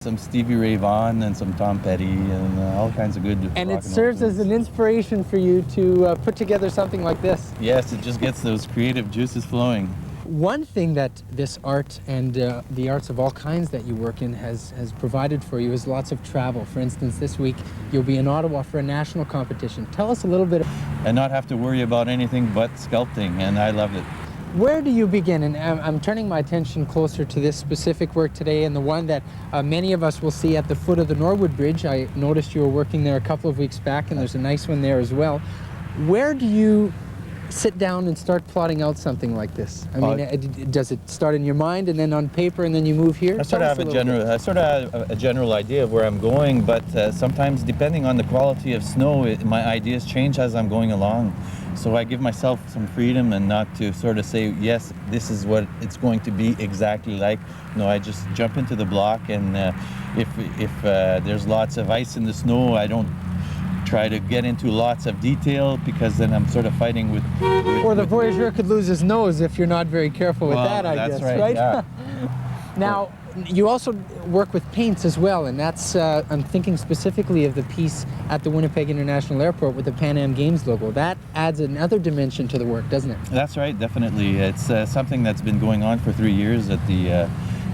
Some Stevie Ray Vaughan and some Tom Petty and all kinds of good And rock it serves roll as an tunes. inspiration for you to put together something like this. Yes, it just gets those creative juices flowing. One thing that this art and the arts of all kinds that you work in has provided for you is lots of travel. For instance, this week you'll be in Ottawa for a national competition. Tell us a little bit. And not have to worry about anything but sculpting, and I love it. Where do you begin? And I'm turning my attention closer to this specific work today, and the one that many of us will see at the foot of the Norwood Bridge. I noticed you were working there a couple of weeks back, and there's a nice one there as well. Where do you sit down and start plotting out something like this? I mean, does it start in your mind and then on paper and then you move here? I sort of have a general idea of where I'm going, but sometimes depending on the quality of snow, my ideas change as I'm going along. So I give myself some freedom and not to sort of say, yes, this is what it's going to be exactly like. No, I just jump into the block, and if there's lots of ice in the snow, I don't try to get into lots of detail, because then I'm sort of fighting with or the voyageur could lose his nose if you're not very careful with that, I that's guess, right? Yeah. Now, you also work with paints as well, and that's, I'm thinking specifically of the piece at the Winnipeg International Airport with the Pan Am Games logo. That adds another dimension to the work, doesn't it? That's right, definitely. It's something that's been going on for 3 years at the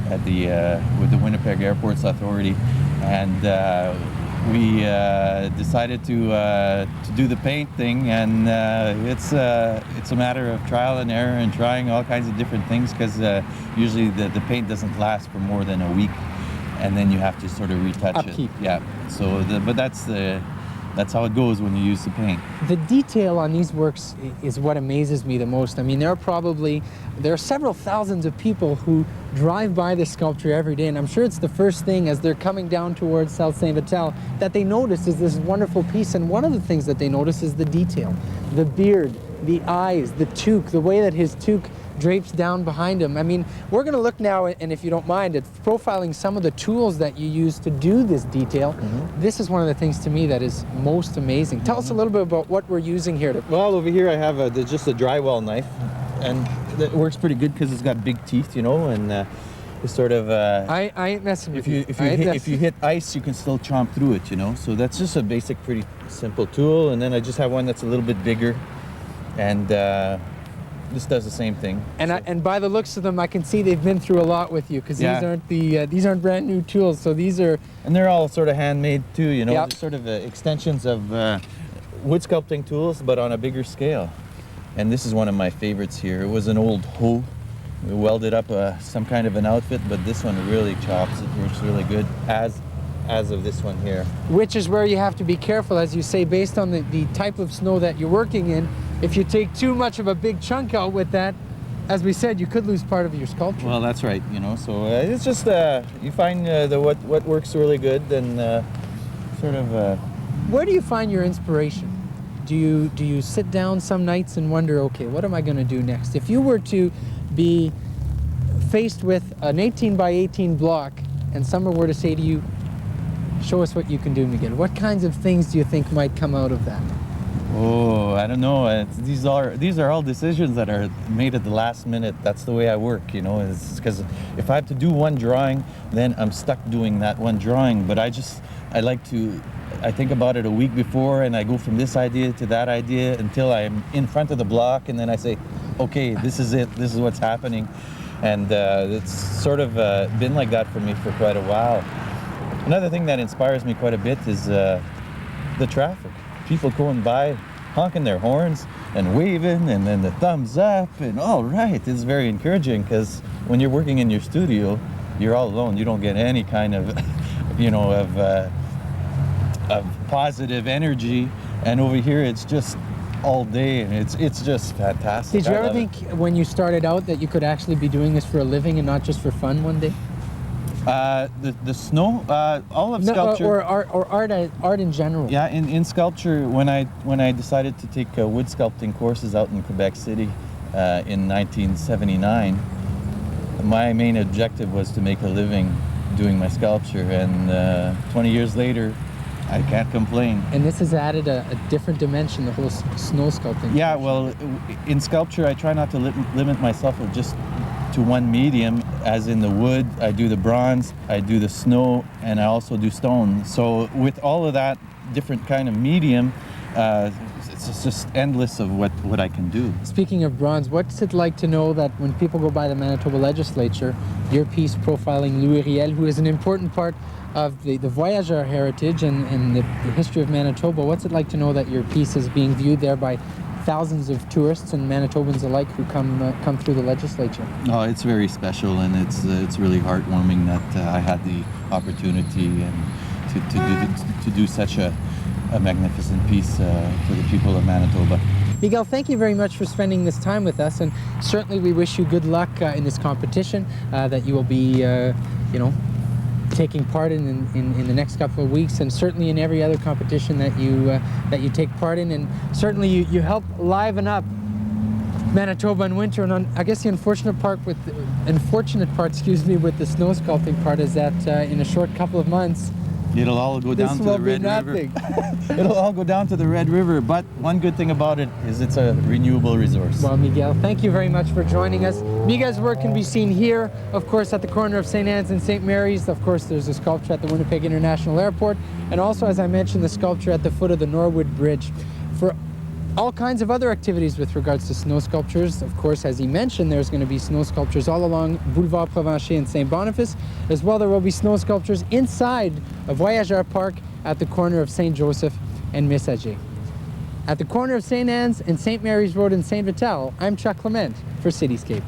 with the Winnipeg Airports Authority, and we decided to do the paint thing, and it's a matter of trial and error and trying all kinds of different things, because usually the paint doesn't last for more than a week, and then you have to sort of retouch Upkeep. it. Yeah. So, but that's how it goes when you use the paint. The detail on these works is what amazes me the most. I mean, there are several thousands of people who drive by this sculpture every day, and I'm sure it's the first thing as they're coming down towards South St. Vital that they notice is this wonderful piece. And one of the things that they notice is the detail, the beard, the eyes, the toque, the way that his toque drapes down behind him. I mean, we're going to look now, and if you don't mind, at profiling some of the tools that you use to do this detail. Mm-hmm. This is one of the things to me that is most amazing. Tell us a little bit about what we're using here. Well, over here I have just a drywall knife, and it works pretty good because it's got big teeth, you know, and it's sort of... I ain't messing with you. If you hit ice, you can still chomp through it, you know. So that's just a basic, pretty simple tool. And then I just have one that's a little bit bigger, and this does the same thing. And and by the looks of them, I can see they've been through a lot with you, because these aren't brand new tools. So these are... And they're all sort of handmade too, you know. Yep. They're sort of extensions of wood sculpting tools, but on a bigger scale. And this is one of my favorites here. It was an old hoe. We welded up some kind of an outfit, but this one really chops. It works really good, as of this one here. Which is where you have to be careful, as you say, based on the type of snow that you're working in. If you take too much of a big chunk out with that, as we said, you could lose part of your sculpture. Well, that's right, you know. So it's just you find what works really good, and sort of. Where do you find your inspiration? Do you sit down some nights and wonder, okay, what am I going to do next? If you were to be faced with an 18 by 18 block, and someone were to say to you, show us what you can do, Miguel, what kinds of things do you think might come out of that? Oh, I don't know. These are all decisions that are made at the last minute. That's the way I work, you know. It's because if I have to do one drawing, then I'm stuck doing that one drawing. But I think about it a week before, and I go from this idea to that idea until I'm in front of the block, and then I say, okay, this is it. This is what's happening. And it's sort of been like that for me for quite a while. Another thing that inspires me quite a bit is the traffic. People going by, honking their horns and waving, and then the thumbs up, and all right. It's very encouraging, because when you're working in your studio, you're all alone. You don't get any kind of, you know, of positive energy. And over here, it's just all day, and it's just fantastic. Did you ever think when you started out that you could actually be doing this for a living and not just for fun one day? The snow, all of sculpture, or art in general. Yeah, in sculpture, when I decided to take wood sculpting courses out in Quebec City in 1979, my main objective was to make a living doing my sculpture, and 20 years later, I can't complain. And this has added a different dimension, the whole snow sculpting. Yeah, well, in sculpture, I try not to limit myself just to one medium. as in the wood, I do the bronze, I do the snow, and I also do stone. So with all of that different kind of medium, it's just endless of what I can do. Speaking of bronze, what's it like to know that when people go by the Manitoba legislature, your piece profiling Louis Riel, who is an important part of the voyageur heritage and the history of Manitoba, what's it like to know that your piece is being viewed there by thousands of tourists and Manitobans alike who come through the legislature? Oh, it's very special, and it's really heartwarming that I had the opportunity and to do such a magnificent piece for the people of Manitoba. Miguel, thank you very much for spending this time with us, and certainly we wish you good luck in this competition, that you will be, taking part in the next couple of weeks, and certainly in every other competition that you take part in, and certainly you help liven up Manitoba in winter. And I guess the unfortunate part, with the snow sculpting part, is that in a short couple of months, it'll all go down to the Red River. It'll all go down to the Red River, but one good thing about it is it's a renewable resource. Well, Miguel, thank you very much for joining us. Miguel's work can be seen here, of course, at the corner of St. Anne's and St. Mary's. Of course, there's a sculpture at the Winnipeg International Airport, and also, as I mentioned, the sculpture at the foot of the Norwood Bridge. For all kinds of other activities with regards to snow sculptures, of course, as he mentioned, there's going to be snow sculptures all along Boulevard Provencher and St. Boniface. As well, there will be snow sculptures inside a Voyageur Park at the corner of St. Joseph and Messager. At the corner of St. Anne's and St. Mary's Road in St. Vital, I'm Chuck Clement for Cityscape.